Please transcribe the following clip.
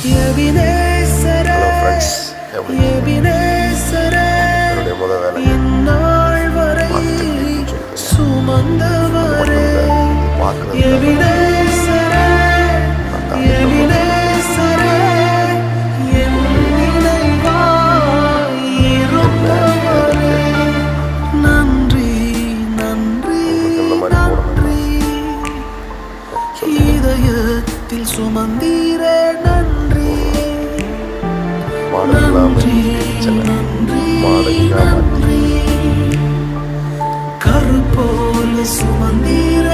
எபினேசரே, ஃப்ரெண்ட்ஸ், எப்படி எபினேசரே, என்னுடைய முதல் வேலை இந்நாள் வரை சுமந்தவரே, எபினேசரே, எபினேசரே, என் நினைவாய் இருந்தவரே. நன்றி நன்றி நன்றி, இதயத்தில் சுமந்தீரே நன்றி. நன்றி நன்றி நன்றி, கருப்போல சுமந்தீரே